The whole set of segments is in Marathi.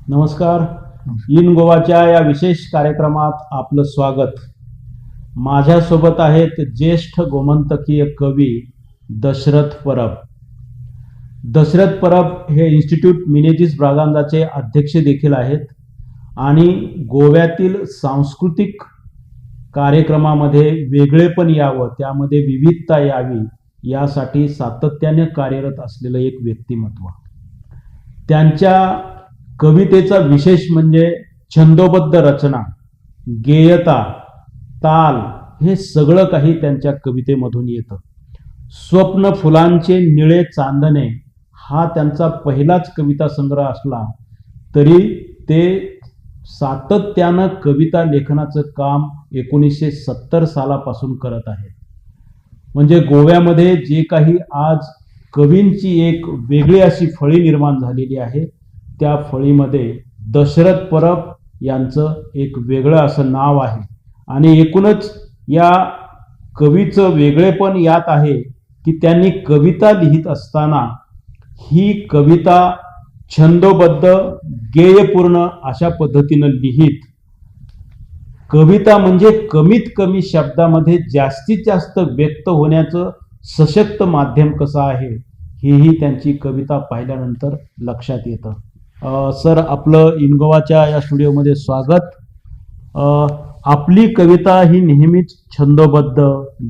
नमस्कार. इन गोवाच्या या विशेष कार्यक्रमात आपलं स्वागत. माझ्यासोबत आहेत ज्येष्ठ गोमंतकीय कवी दशरथ परब. दशरथ परब हे इन्स्टिट्यूट मिनेजिस ब्रागांजाचे अध्यक्ष देखील आहेत आणि गोव्यातील सांस्कृतिक कार्यक्रमामध्ये वेगळेपण यावं, त्यामध्ये विविधता यावी यासाठी सातत्याने कार्यरत असलेलं एक व्यक्तिमत्व. त्यांच्या कवितेचा विशेष म्हणजे छंदोबद्ध रचना, गेयता, ताल हे सगळं काही त्यांच्या कवितेमधून येतं. स्वप्न फुलांचे निळे चांदणे हा त्यांचा पहिलाच कविता संग्रह असला तरी ते सातत्यानं कविता लेखनाचं काम 1970 सालापासून करत आहेत. म्हणजे गोव्यामध्ये जे काही आज कवींची एक वेगळी अशी फळी निर्माण झालेली आहे, त्या फळीमध्ये दशरथ परब यांचं एक वेगळं असं नाव आहे. आणि एकूणच या कवीचं वेगळेपण यात आहे की त्यांनी कविता लिहित असताना ही कविता छंदोबद्ध, गेयपूर्ण अशा पद्धतीनं लिहित, कविता म्हणजे कमीत कमी शब्दामध्ये जास्तीत जास्त व्यक्त होण्याचं सशक्त माध्यम कसं आहे हेही त्यांची कविता पाहिल्यानंतर लक्षात येतं. सर, आपलं इनगोवाच्या या स्टुडिओमध्ये स्वागत. आपली कविता ही नेहमीच छंदोबद्ध,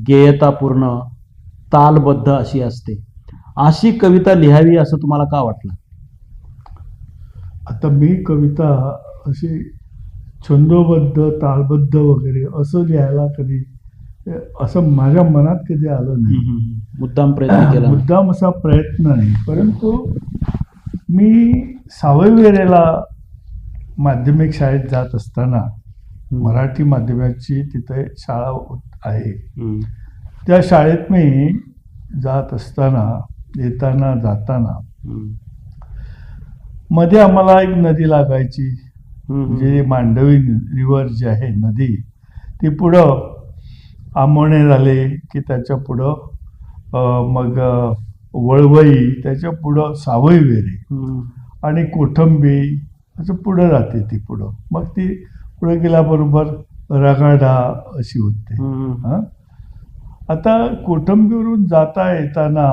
गेयतापूर्ण, तालबद्ध अशी असते. अशी कविता लिहावी असं तुम्हाला का वाटलं? आता मी कविता अशी छंदोबद्ध, तालबद्ध वगैरे असं लिहायला कधी असं माझ्या मनात कधी आलं नाही. मुद्दाम प्रयत्न केला? मुद्दाम असा प्रयत्न नाही, परंतु मी सावयवेरेला माध्यमिक शाळेत जात असताना, मराठी माध्यमाची तिथे शाळा आहे, त्या शाळेत मी जात असताना, येताना जाताना मध्ये आम्हाला एक नदी लागायची, म्हणजे मांडवी रिव्हर जी आहे नदी, ती पुढं आमोणे झाले की त्याच्या पुढं मग वळवई, त्याच्या पुढं सावयवेरे आणि कोठंबी असं पुढं जाते ती पुढं. मग ती पुढे गेल्याबरोबर रगाडा अशी होते. आता कोठंबीवरून जाता येताना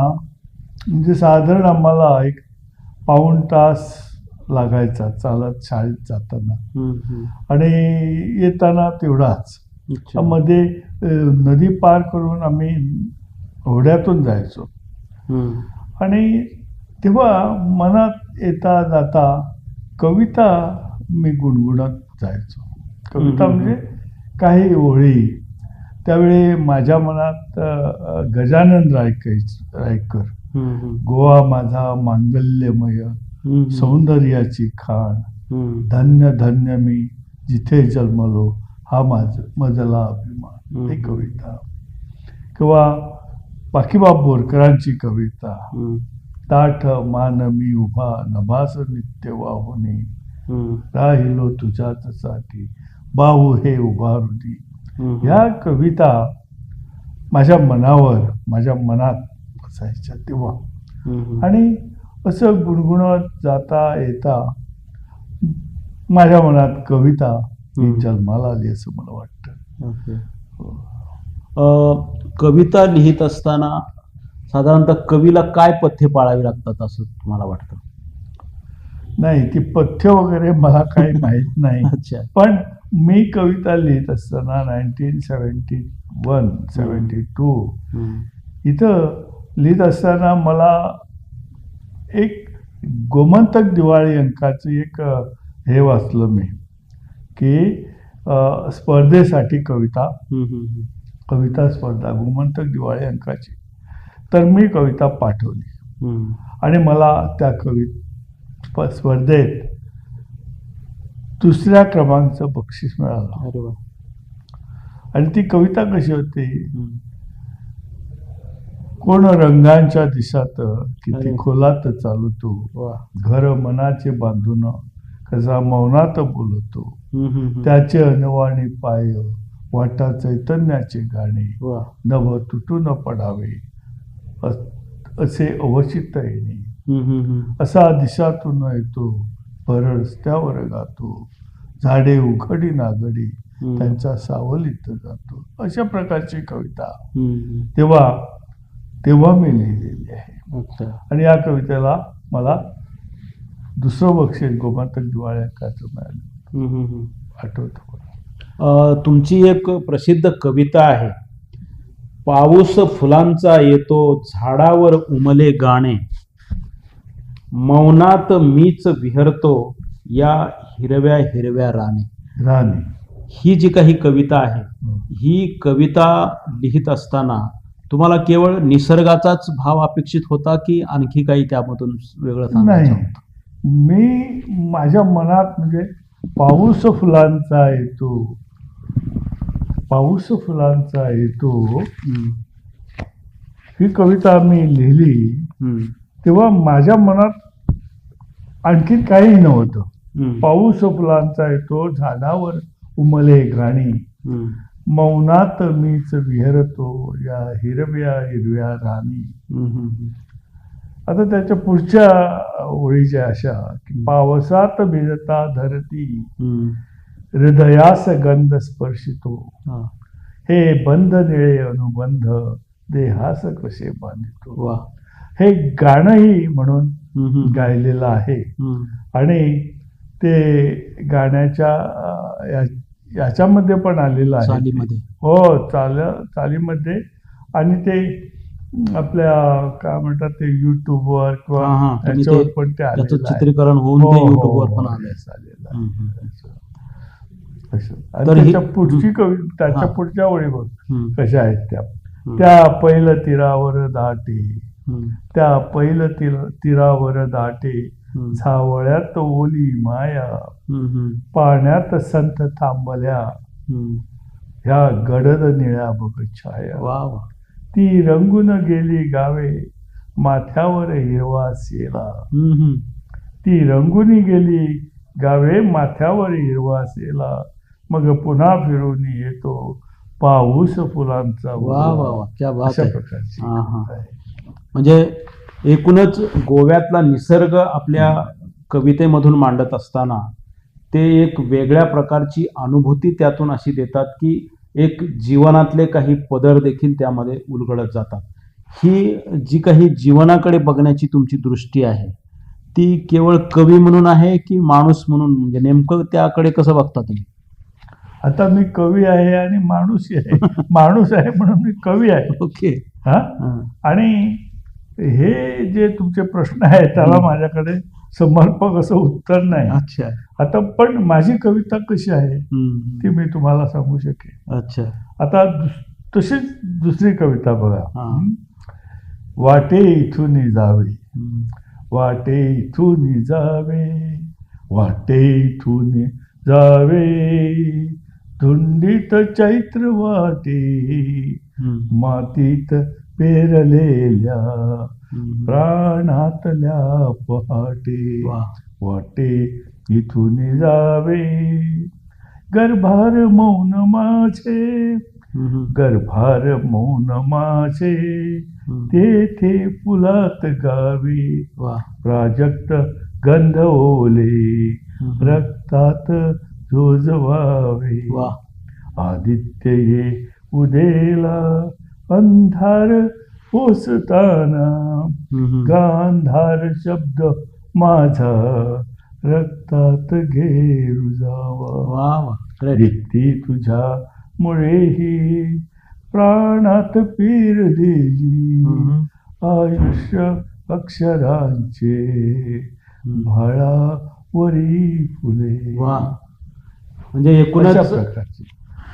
म्हणजे साधारण आम्हाला एक पाऊण तास लागायचा चालत शाळेत जाताना, आणि येताना तेवढाच. मध्ये नदी पार करून आम्ही होड्यातून जायचो. आणि तेव्हा मनात येता जाता कविता मी गुणगुणत जायचो. कविता म्हणजे काही ओळी. त्यावेळी माझ्या मनात गजानन रायकर, गोवा माझा मांगल्यमय, सौंदर्याची खाण, धन्य धन्य मी जिथे जन्मलो, हा मजला अभिमान, ही कविता. किंवा बाकीबाब बोरकरांची कविता, ताठ मान मी उभा, नभास नित्य वाहुनी, राहिलो तुझ्याच साठी, बाहू हे उभारुनी. ह्या कविता माझ्या मनावर, माझ्या मनात बसायच्या तेव्हा. आणि असं गुणगुणत जाता येता माझ्या मनात कविता जन्माला आली असं मला वाटतं. कविता लिहित असताना साधारणतः कवीला काय पथ्य पाळावी लागतात असं तुम्हाला वाटतं? नाही, ती पथ्य वगैरे मला काही माहीत नाही. अच्छा. पण मी कविता लिहित असताना 1971-72 इथं लिहित असताना मला एक गोमंतक दिवाळी अंकाचं एक हे वाचलं मी की स्पर्धेसाठी कविता स्पर्धा, गोमंतक दिवाळी अंकाची. तर मी कविता पाठवली आणि मला त्या स्पर्धेत 2ऱ्या क्रमांकाचं बक्षीस मिळालं. आणि ती कविता कशी होती, कोण रंगांच्या दिशात किती खोलात चालतो, घर मनाचे बांधून कसा मौनात बोलतो, त्याचे अनवाणी पाय वाटा चैतन्याचे गाणे, नभ तुटून पडावे असे अवचित येणे, असा दिशातून येतो रस्त्यावर गातो, झाडे उघडी नागडी हम्म. त्यांचा सावलीत जातो, अशा प्रकारची कविता हम्म. तेव्हा मी लिहिलेली आहे. अच्छा. आणि या कवितेला मला दुसरं बक्षीस गोमांतक दिवाळ्याचं मिळालं, हम्म. हम्म. आठवतं. तुमची एक प्रसिद्ध कविता आहे, पाऊस फुलांचा येतो झाडावर उमले गाणे, मौनात मीच विहरतो या हिरव्या हिरव्या राणे. राणी. ही जी काही कविता आहे, ही कविता लिहित असताना तुम्हाला केवळ निसर्गाचाच भाव अपेक्षित होता की आणखी काही त्यामधून वेगळं सांगायचं नाही, होतं? मी माझ्या मनात म्हणजे पाऊस फुलांचा येतो, पाऊस फुलांचा येतो हम्म. ही कविता मी लिहिली हम्म. तेव्हा माझ्या मनात आणखी काही नव्हतं. हम्म. पाऊस फुलांचा येतो झाडावर उमले गाणी, हम्म. मौनात मीच विहरतो या हिरव्या हिरव्या राणी. हम्म. हम्म. आता त्याच्या पुढच्या ओळीच्या अशा की पावसात भिजता धरती, हम्म. हृदयास गंध स्पर्शितो, हा. हे बंध निळे अनुबंध देहास कसे बांधितो. वा. हे गाणंही म्हणून हम्म. गायलेलं आहे. हम्म. आणि ते गाण्याच्या याच्यामध्ये पण आलेलं आहे. चालीमध्ये. हो, चालीमध्ये. आणि ते आपल्या काय म्हणतात ते युट्यूबवर किंवा हा, हा. तुम्ही याच्यावर ते- पण ते त्याचं आलेलं आहे. चित्रीकरण होऊन हो, ते हो, युट्यूबवर हो, पण हो, आलंय. yes, आलेलं आहे. हम्म. असं. आणि तर ही- त्याच्या पुढची त्याच्या हा. पुढच्या ओळी बघ हम्म. कशा आहेत त्या. हम्म. त्या पहिलं तीरावर दाटे, हम्म. त्या पहिलं तीरावर दाटे, हम्म. झावळ्यात ओली माया, हम्म. पाण्यात संत थांबल्या, हम्म. ह्या गडद निळ्या बघ छाया. वा वा. ती रंगून गेली गावे, माथ्यावर हिरवा सेला. हम्म. ती रंगून गेली गावे, माथ्यावर हिरवा सेला, मग पुन्हा फिरून येतो पाऊस फुलांचा वा वा वा, क्या बात अशा आहे. प्रकारची हा, हा. कविता आहे. म्हणजे एकूणच गोव्यातला निसर्ग आपल्या कवितेमधून मांडत असताना ते एक वेगळ्या प्रकारची अनुभूती त्यातून अशी देतात की एक जीवनातले काही पदर देखील त्यामध्ये उलगडत जातात. ही जी काही जीवनाकडे बघण्याची तुमची दृष्टी आहे ती केवळ कवी म्हणून आहे की माणूस म्हणून, म्हणजे नेमकं त्याकडे कसं बघता तुम्ही? आता मी कवी आहे आणि माणूसही आहे. माणूस आहे म्हणून मी कवी आहे. ओके. हा. हा. आणि हे जे तुमचे प्रश्न आहेत त्याला माझ्याकडे समर्पक असं उत्तर नाही. अच्छा. आता पण माझी कविता कशी आहे हम्म. ती मी तुम्हाला सांगू शकेन. अच्छा. आता तशीच दुसरी कविता बघा. हा. वाटे इथून जावे, हम्म. वाटे इथून जावे, वाटे इथून जावे, धुंडीत चैत्र वाटे, हम्म. मातीत पेरलेल्या हम्म. प्राणातल्या पहाटे, वा. वाटे इथून जावे, गर्भार मौन माझे, हम्म. गर्भार मौन माझे, हम्म. तेथे फुलात गावी, वा. प्राजक्त गंध ओले, हम्म. रक्तात झोजवावे, वा. आदित्य ये उदेला, अंधार पोसताना, हम्म. गांधार शब्द माझा, रक्तात घे रुजावा, वा वा. ग्रेट. दीप्ती तुझ्या मुळेही प्राणात पेरलेली, हम्म. आयुष्य अक्षरांचे भाळावरी फुले. वा. म्हणजे अशा एकूणच प्रकारची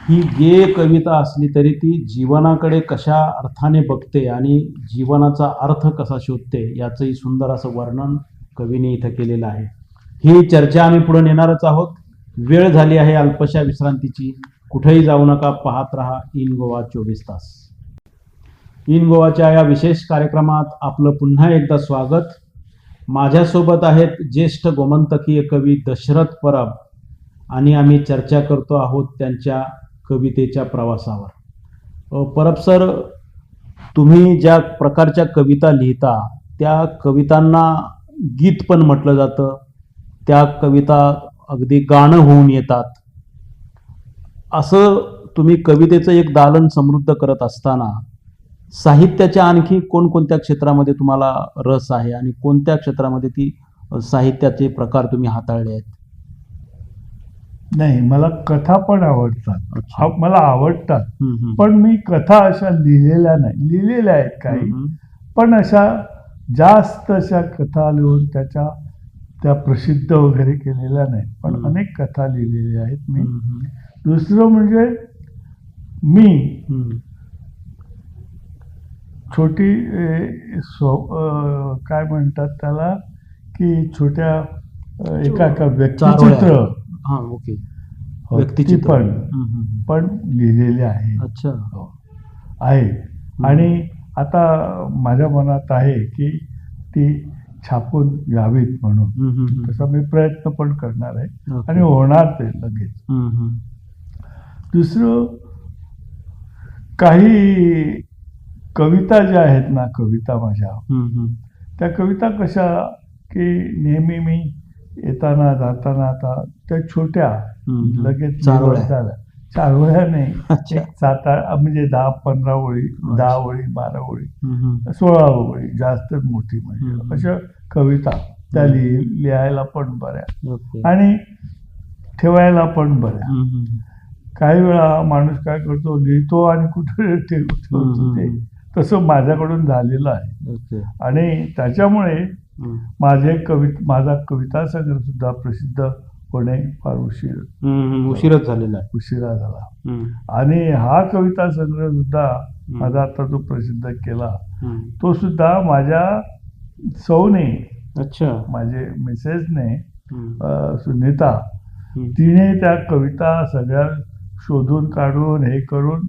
ही गे कविता असली तरी ती जीवनाकडे कशा अर्थाने बघते आणि जीवनाचा अर्थ कसा शोधते याचंही सुंदर असं वर्णन कवीने इथं केलेलं आहे. ही चर्चा आम्ही पुढे नेणारच आहोत. वेळ झाली आहे अल्पशा विश्रांतीची. कुठेही जाऊ नका, पाहत रहा इन गोवा 24 तास. इन गोवाच्या या विशेष कार्यक्रमात आपलं पुन्हा एकदा स्वागत. माझ्यासोबत आहेत ज्येष्ठ गोमंतकीय कवी दशरथ परब आणि आम्ही चर्चा करतो आहोत त्यांच्या कवितेच्या प्रवासावर. परब सर, तुम्ही ज्या प्रकारच्या कविता लिहिता त्या कवितांना गीत पण म्हटलं जातं, त्या कविता अगदी गाणं होऊन येतात. असं तुम्ही कवितेचं एक दालन समृद्ध करत असताना साहित्याच्या आणखी कोणकोणत्या क्षेत्रामध्ये तुम्हाला रस आहे आणि कोणत्या क्षेत्रामध्ये ती साहित्याचे प्रकार तुम्ही हाताळले आहेत? नाही, मला कथा पण आवडतात. अच्छा. मला आवडतात, हम्म. पण मी कथा अशा लिहिलेल्या नाही. लिहिलेल्या आहेत काही, हम्म. पण अशा जास्त अशा कथा लिहून त्या प्रसिद्ध वगैरे केलेल्या नाही. पण अनेक कथा लिहिलेल्या आहेत मी. दुसरं म्हणजे मी छोटी काय म्हणतात त्याला, की छोट्या एका व्यक्तिचित्र हा, ओके. ती व्यक्तिचित्र. पण लिहिलेले आहे. अच्छा. आहे. आणि आता माझ्या मनात आहे की ती छापून यावीत म्हणून. तसा मी प्रयत्न पण करणार आहे आणि होणार ते लगेच. दुसरं, काही कविता ज्या आहेत ना, कविता माझ्या, त्या कविता कशा की नेहमी मी येताना जाताना आता त्या छोट्या लगेच झाल्या, चारोळ्या नाही, एक 7-8 म्हणजे 10-15 ओळी, 10 ओळी, 12 ओळी, 16 ओळी, जास्त मोठी म्हणजे अशा कविता त्या लिहायला पण बऱ्या आणि ठेवायला पण बऱ्या. काही वेळा माणूस काय करतो, लिहितो आणि कुठे ठेवतो ते, तसं माझ्याकडून झालेलं आहे. आणि त्याच्यामुळे माझा कविता संग्रह सुद्धा प्रसिद्ध होणे फार उशीरच उशिरा झाला. आणि हा कविता संग्रह सुद्धा माझा आता जो प्रसिद्ध केला, तो सुद्धा माझ्या सौने, अच्छा, माझे मिसेसने, सुनीता, तिने त्या कविता सगळ्या शोधून काढून हे करून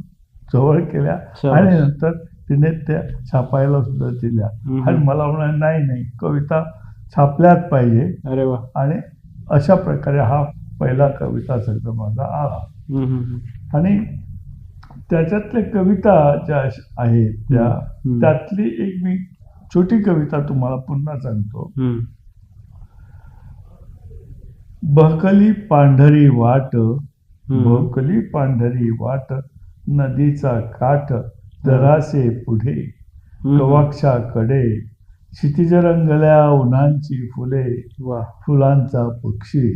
जवळ केल्या आणि नंतर तिने त्या छापायला सुद्धा दिल्या. आणि मला म्हणाले, नाही, कविता छापल्याच पाहिजे. अरे वा. आणि अशा प्रकारे हा पहिला कविता संग्रह माझा आला. आणि त्याच्यातल्या कविता ज्या आहेत त्यातली एक मी छोटी कविता तुम्हाला पुन्हा सांगतो. बहकली पांढरी वाट, बहकली पांढरी वाट, नदीचा काठ जरासे पुढे, गवाक्षाकडे क्षितिज रंगल्या उन्हांची फुले, फुलांचा पक्षी,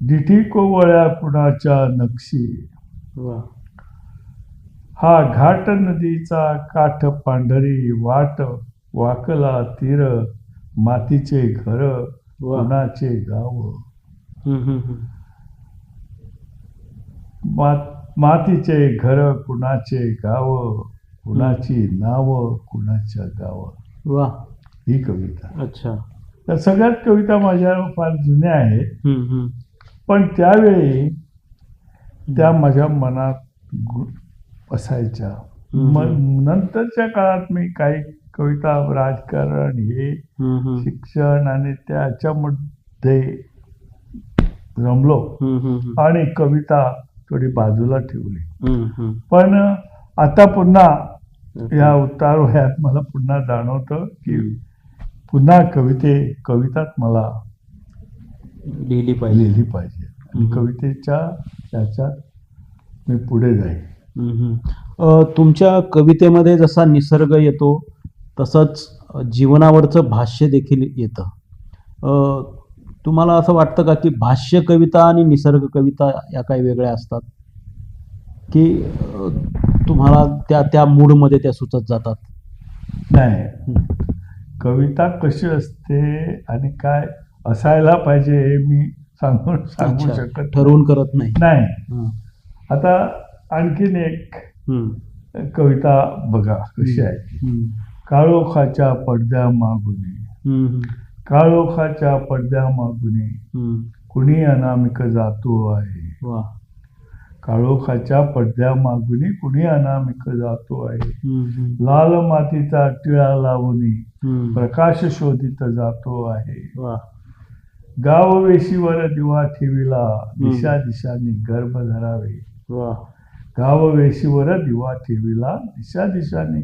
दिठी कोवळ्या कुणाच्या नक्षी. हा घाट नदीचा काठ पांढरी वाट, वाकला तीर, मातीचे घर, कुणाचे गाव. मातीचे घर, कुणाचे गाव, कुणाची नाव, कुणाच्या गाव. ही कविता. अच्छा. त्या सगळ्यात कविता माझ्या फार जुन्या आहेत, पण त्यावेळी त्या माझ्या मनात असायच्या. नंतरच्या काळात मी काही कविता, राजकारण, हे शिक्षण आणि त्याच्यामध्ये रमलो आणि कविता थोडी बाजूला ठेवली. पण आता पुन्हा या उतार वयात मला पुन्हा जाणवतं की पुन्हा कविताच मला लिहिली पाहिजे आणि कवितेच्या त्याच्यात मी पुढे जाईल. तुमच्या कवितेमध्ये जसा निसर्ग येतो तसंच जीवनावरचं भाष्य देखील येतं. तुम्हाला असं वाटतं का की भाष्य कविता आणि निसर्ग कविता या काही वेगळ्या असतात, की तुम्हाला त्या मूडमध्ये त्या सुचत जातात? नाही, कविता कशी असते आणि काय असायला पाहिजे हे मी सांगू शकत ठरवून करत नाही. आता आणखीन एक कविता बघा कशी आहे. काळोखाच्या पडद्या मागुने, काळोखाच्या पडद्या मागुने, कुणी अनामिक जातो आहे. काळोखाच्या पडद्या मागुने कुणी अनामिक जातो आहे. लाल मातीचा टिळा लावून प्रकाश शोधित जातो आहे. गाव वेशीवर दिवा ठेविला, दिशा दिशांनी गर्भ धरावे. गाव वेशीवर दिवा ठेविला, दिशा दिशांनी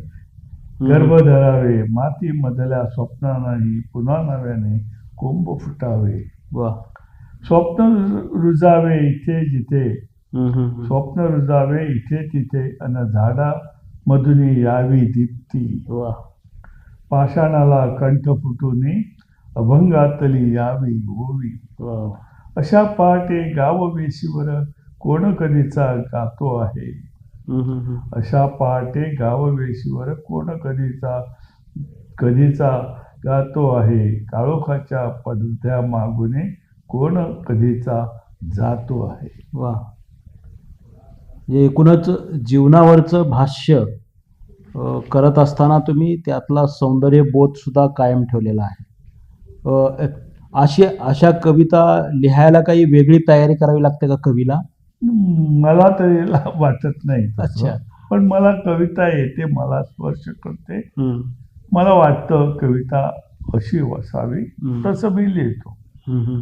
गर्भ धरावे. माती मधल्या स्वप्नांनाही पुन्हा नव्याने कोंब फुटावे, वा. स्वप्न रुजावे इथे जिथे, हम्म. स्वप्न रुजावे इथे तिथे, अन झाडा मधुनी यावी दीप्ती, वा. पाषाणाला कंठ फुटूने अभंगातली यावी ओवी. वा. अशा पहाटे गाव वेशीवर कोण कधीचा गातो आहे, हम्म. अशा पहाटे गाव वेशीवर कोण कधीचा गातो आहे, काळोखाच्या पडद्या मागुने कोण कधीचा जातो आहे. वा. म्हणजे एकूणच जीवनावरचं भाष्य करत असताना तुम्ही त्यातला सौंदर्य बोध सुद्धा कायम ठेवलेला आहे. अशा कविता लिहायला काही वेगळी तयारी करावी लागते का कवीला? मला तरी वाटत नाही तसं. अच्छा. पण मला कविता येते, मला स्पर्श करते, हम्म. मला वाटतं कविता अशी असावी, तसं मी लिहितो. हम्म.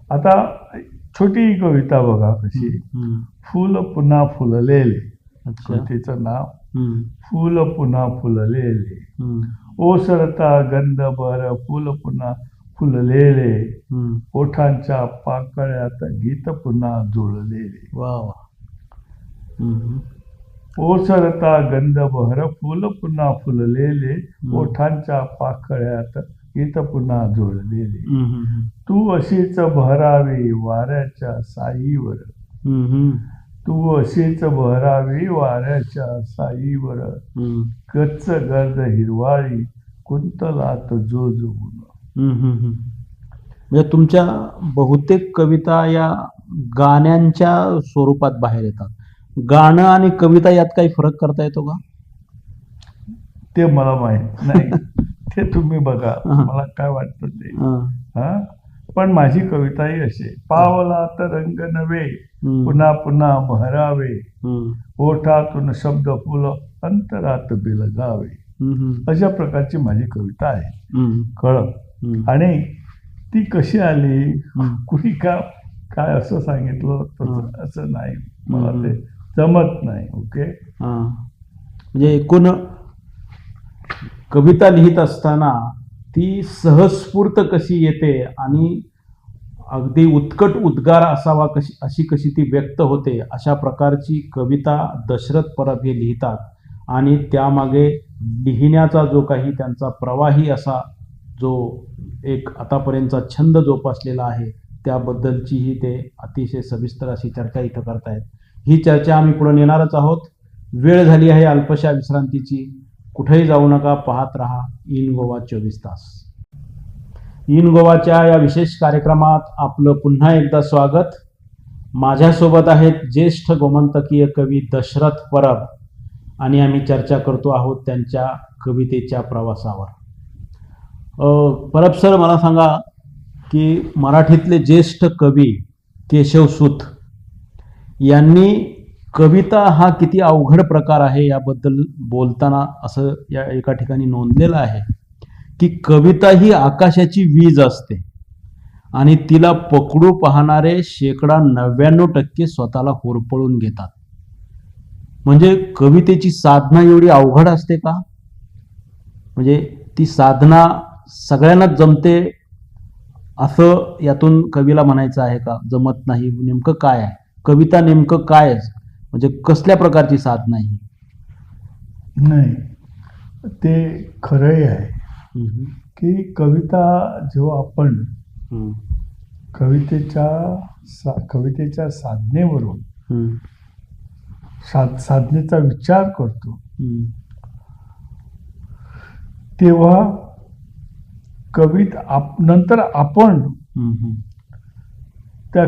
आता छोटी कविता बघा कशी, हम्म. फुल पुन्हा फुललेले, अच्छा. कवितेचं नाव हम्म. फुल पुन्हा फुललेले, हम्म. ओसरता गंध भर फुल पुन्हा फुललेले, हम्म. ओठांच्या पाकळ्यात गीत पुन्हा जुळलेले. वा वा. हम्म. ओसरता गंध भर फुल पुन्हा फुललेले, ओठांच्या पाकळ्यात गीत पुन्हा जुळलेले, हम्म. तू अशीच भरावी वाऱ्याच्या साईवर, हम्म. तू अशीच भरावी वाऱ्याच्या साईवर, गच्च गर्द हिरवाळी कुंतलात जो जोगुन. म्हणजे तुमच्या बहुतेक कविता या गाण्यांच्या स्वरूपात बाहेर येतात. गाणं आणि कविता यात काही फरक करता येतो का? ते मला माहित नाही. ते तुम्ही बघा, मला काय वाटतं ते. हा, पण माझी कविताही अशी, पावलात रंग नवे पुन्हा पुन्हा भरावे, ओठातून शब्द फुल अंतरात बिलगावे, अशा प्रकारची माझी कविता आहे. कळलं? आणि ती कशी आली, कुणी काय असं सांगितलं असं नाही, मला ते जमत नाही. ओके. म्हणजे एकूण कविता लिहित असताना ती सहस्फूर्त कशी येते आणि अगदी उत्कट उद्गार असावा अशी कशी ती व्यक्त होते, अशा प्रकारची कविता दशरथ परब हे लिहितात. आणि त्यामागे लिहिण्याचा जो काही त्यांचा प्रवाही असा जो एक आतापर्यंतचा छंद जोपासलेला आहे, त्याबद्दलचीही ते अतिशय सविस्तर अशी चर्चा इथं करतायत. ही चर्चा आम्ही पुढे नेणारच आहोत. वेळ झाली आहे अल्पशा विश्रांतीची. कुठेही जाऊ नका, पाहत रहा इन गोवा 24 तास. इन गोवाच्या या विशेष कार्यक्रमात आपलं पुन्हा एकदा स्वागत. माझ्यासोबत आहेत ज्येष्ठ गोमंतकीय कवी दशरथ परब आणि आम्ही चर्चा करतो आहोत त्यांच्या कवितेच्या प्रवासावर. परब सर, मला सांगा की मराठीतले ज्येष्ठ कवी केशवसूत यांनी कविता हा किती अवघड प्रकार आहे याबद्दल बोलताना असं या एका ठिकाणी नोंदलेलं आहे की कविता ही आकाशाची वीज असते आणि तिला पकडू पाहणारे 99% स्वतःला होरपळून घेतात. म्हणजे कवितेची साधना एवढी अवघड असते का? म्हणजे ती साधना सगळ्यांनाच जमते असं यातून कवीला म्हणायचं आहे का? जमत नाही, नेमकं काय आहे? कविता नेमकं काय, म्हणजे कसल्या प्रकारची साधना आहे? नाही, ते खरंही आहे की कविता जेव्हा आपण कवितेच्या साधनेवरून साधनेचा विचार करतो, तेव्हा नंतर आपण त्या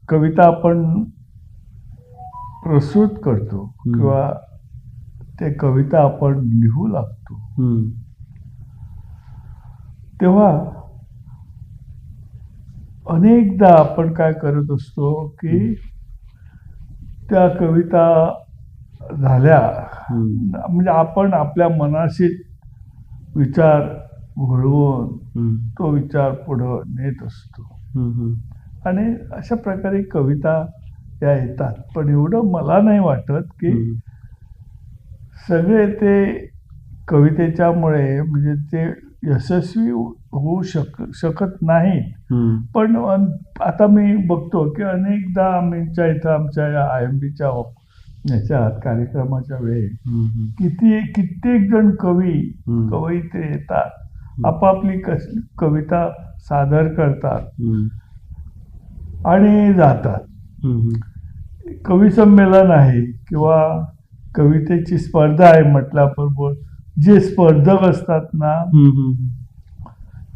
कविता आपण प्रस्तुत करतो किंवा ते कविता आपण लिहू लागतो, तेव्हा अनेकदा आपण काय करत असतो की त्या कविता झाल्या म्हणजे आपण आपल्या मनाशी विचार घडवून तो विचार पुढं नेत असतो आणि अशा प्रकारे कविता या येतात. पण एवढं मला नाही वाटत की सगळे ते कवितेच्यामुळे म्हणजे ते यशस्वी होऊ शकत नाहीत. हम्म, पण आता मी बघतो की अनेकदा आमच्या इथं आमच्या या IMBच्या याच्या कार्यक्रमाच्या वेळी हम्म, कित्येक जण कवी हम्म. कवयित्री येतात, आपापली कविता सादर करतात हम्म, आणि जातात. हम्म, कवी संमेलन आहे किंवा कवितेची स्पर्धा आहे म्हटल्याबरोबर जे स्पर्धक असतात ना हम्म.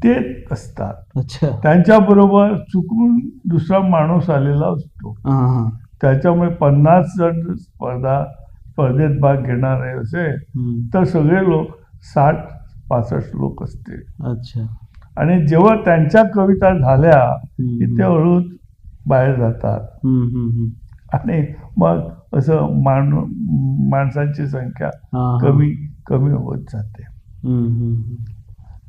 ते असतात. अच्छा. त्यांच्याबरोबर चुकून दुसरा माणूस आलेला असतो. हा, हा. त्याच्यामुळे 50 जण स्पर्धेत भाग घेणार आहे असे हम्म. तर सगळे लोक 60-65 लोक असतील. अच्छा. आणि जेव्हा त्यांच्या कविता झाल्या की ते हळूच बाहेर जातात हम्म, हम्म. आणि मग असं माणसांची संख्या हा, हा. कमी होत जाते.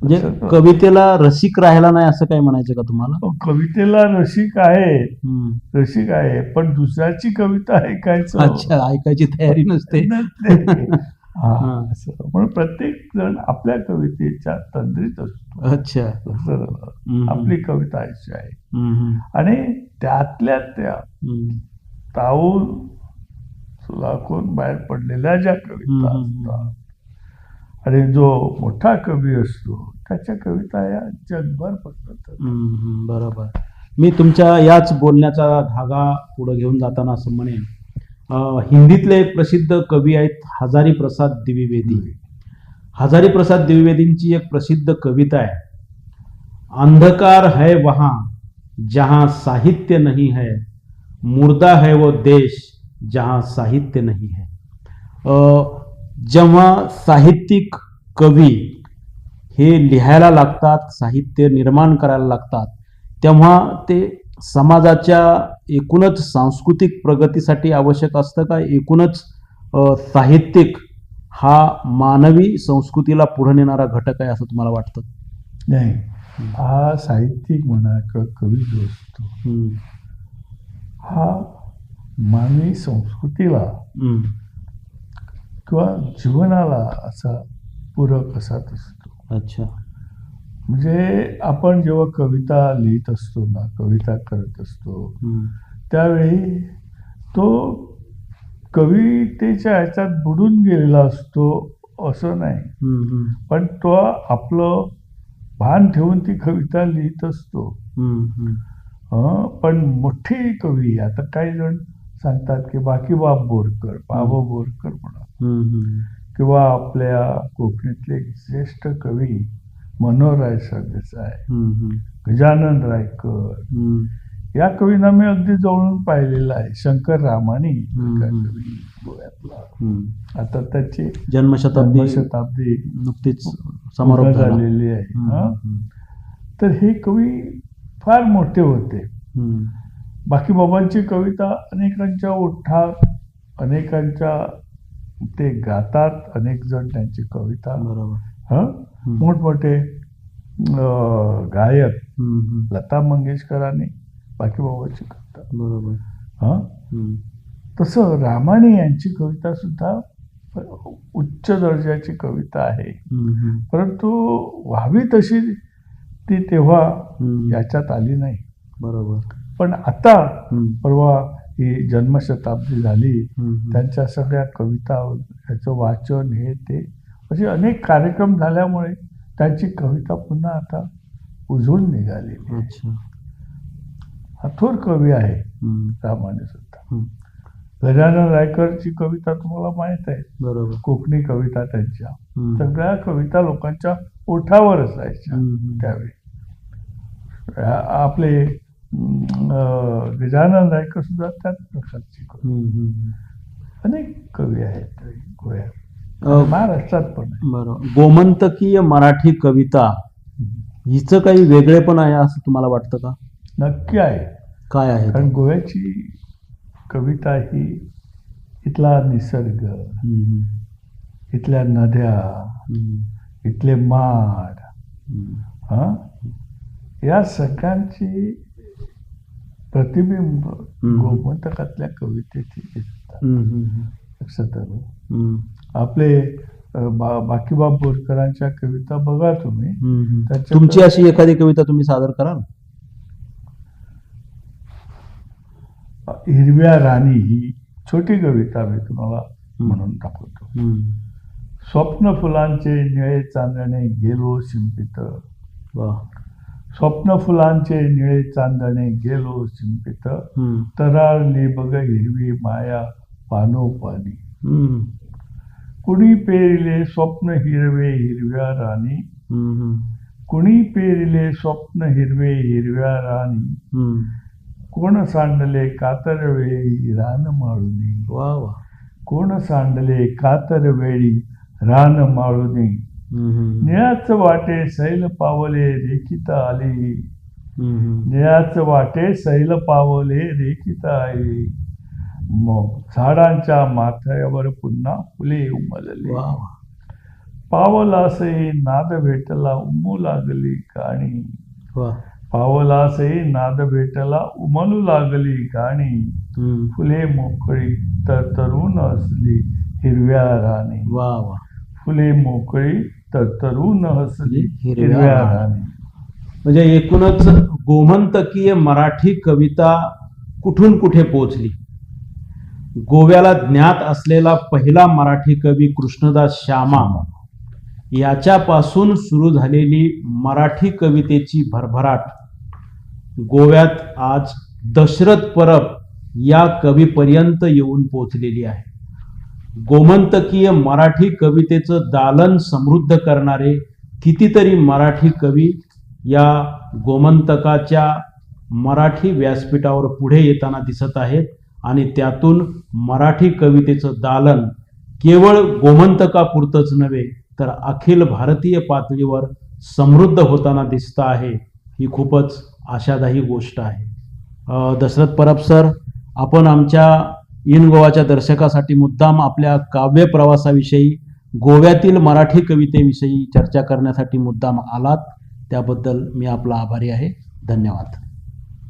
म्हणजे कवितेला रसिक राहिला नाही असं काय म्हणायचं का तुम्हाला? कवितेला रसिक आहे पण दुसऱ्याची कविता ऐकायचं अच्छा, ऐकायची तयारी नसते. असं म्हणून प्रत्येक जण आपल्या कवितेच्या तंद्रीत असतो. अच्छा. आपली कविता अशी आहे हम्म, आणि त्यातल्या त्या हम्म. तावून सुलाखून बाहेर पडलेल्या ज्या कविता हम्म. असतात आणि जो मोठा कवी असतो त्याच्या कविता या जगभर पसरतात. बरोबर. मी तुमच्या याच बोलण्याचा धागा पुढे घेऊन जाताना असं म्हणेन, हिंदीतले एक प्रसिद्ध कवी आहेत हजारी प्रसाद द्विवेदी. हजारी प्रसाद द्विवेदींची एक प्रसिद्ध कविता आहे, अंधकार है वहां जहां साहित्य नहीं है, मुर्दा है वो देश जहां साहित्य नहीं है. जेव्हा साहित्यिक कवी हे लिहायला लागतात, साहित्य निर्माण करायला लागतात, तेव्हा ते समाजाच्या एकूणच सांस्कृतिक प्रगतीसाठी आवश्यक असतं का एकूणच साहित्यिक हा मानवी संस्कृतीला पुढे नेणारा घटक आहे असं तुम्हाला वाटतं? नाही, हा साहित्यिक म्हणा किंवा कवी जो असतो हा मानवी संस्कृतीला किंवा जीवनाला असा पूरक असाच असतो. अच्छा. म्हणजे आपण जेव्हा कविता लिहित असतो ना, कविता करत असतो त्यावेळी तो कवितेच्या ह्याच्यात बुडून गेलेला असतो असं नाही, पण तो आपलं भान ठेवून ती कविता लिहित असतो. पण मोठी कवी, आता काही जण सांगतात की बाकीबाब बोरकर, बाबा बोरकर म्हणा, किंवा आपल्या कोकणीतले एक ज्येष्ठ कवी मनोहरराय सरदेसाई, गजानन रायकर, या कवींना मी अगदी जवळून पाहिलेलं आहे. शंकर रामानी कवी गोव्यातला, आता त्याची जन्मशताब्दी नुकतीच समारोप झालेली आहे. तर हे कवी फार मोठे होते. बाकी बाबांची कविता अनेकांच्या ओठात, अनेकांच्या ते गातात, अनेक जण त्यांची कविता, मोठमोठे गायक, लता मंगेशकरांनी बाकी बाबांची कविता, बरोबर. तसं रामाणी यांची कविता सुद्धा उच्च दर्जाची कविता आहे, परंतु व्हावी तशी ती तेव्हा याच्यात आली नाही. बरोबर. पण आता परवा ही जन्मशताब्दी झाली, त्यांच्या सगळ्या कविता, याचं वाचन, हे ते असे अनेक कार्यक्रम झाल्यामुळे त्यांची कविता पुन्हा आता उजळून निघालेली. अच्छा. हा थोर कवी आहे रामाने सुद्धा. गजानन रायकरची कविता तुम्हाला माहित आहे, बरोबर, कोकणी कविता त्यांच्या सगळ्या कविता लोकांच्या ओठावर असायच्या त्यावेळी. आपले गजानन रायकर सुद्धा त्याच प्रकारची कवी. अनेक कवी आहेत गोव्यात, महाराष्ट्रात पण. बरोबर. गोमंतकीय मराठी कविता हिचं काही वेगळेपण आहे असं तुम्हाला वाटतं का? नक्की आहे. काय आहे? कारण गोव्याची कविता ही इथला निसर्ग, इथल्या नद्या, इथले माड, या सगळ्यांची प्रतिबिंब गोमंतकातल्या कवितेची दिसतात. लक्षात आलं. आपले बाकीबाब बोरकरांच्या कविता बघा तुम्ही. त्याच्यात- तुमची अशी एखादी कविता तुम्ही सादर कराल? हिरव्या राणी ही छोटी कविता मी तुम्हाला म्हणून दाखवतो. स्वप्न फुलांचे निळे चांदणे गेलो शिंपित, वा. स्वप्न फुलांचे निळे चांदणे गेलो शिंपित, तरारली बघ हिरवी माया पानोपानी. कुणी पेरिले स्वप्न हिरवे हिरव्या राणी, कुणी पेरिले स्वप्न हिरवे हिरव्या राणी, कोण सांडले कातर वेळी रान माळुनी. वा वा. कोण सांडले कातर वेळी रान माळुनी, निळाच वाटे सैल पावले रेखित आली, निळाच वाटे सैल पावले रेखित आली, मग झाडांच्या माथ्यावर पुन्हा फुले उमलली. पावलासही नाद भेटला उमू लागली गाणी, पावलासही नाद भेटला उमलू लागली गाणी, फुले मोकळी तरतरून हसली हिरव्या राणी. वा वा. फुले मोकळी तरतरून हसली हिरव्या राणी. म्हणजे एकूणच गोमंतकीय मराठी कविता कुठून कुठे पोहोचली. गोव्याला ज्ञात असलेला पहिला मराठी कवी कृष्णदास श्यामा याच्यापासून सुरू झालेली मराठी कवितेची भरभराट गोव्यात आज दशरथ परब या कवीपर्यंत येऊन पोहोचलेली आहे. गोमंतकीय मराठी कवितेचं दालन समृद्ध करणारे कितीतरी मराठी कवी या गोमंतकाच्या मराठी व्यासपीठावर पुढे येताना दिसत आहेत आणि त्यातून मराठी कवितेचं दालन केवळ गोमंतकापुरतंच नव्हे तर अखिल भारतीय पातळीवर समृद्ध होताना दिसतं आहे. ही खूपच आशादायी गोष्ट आहे. दशरथ परब सर, आपण आमच्या इन गोवाच्या दर्शकासाठी मुद्दाम आपल्या काव्य प्रवासाविषयी, गोव्यातील मराठी कवितेविषयी चर्चा करण्यासाठी मुद्दाम आलात, त्याबद्दल मी आपला आभारी आहे. धन्यवाद.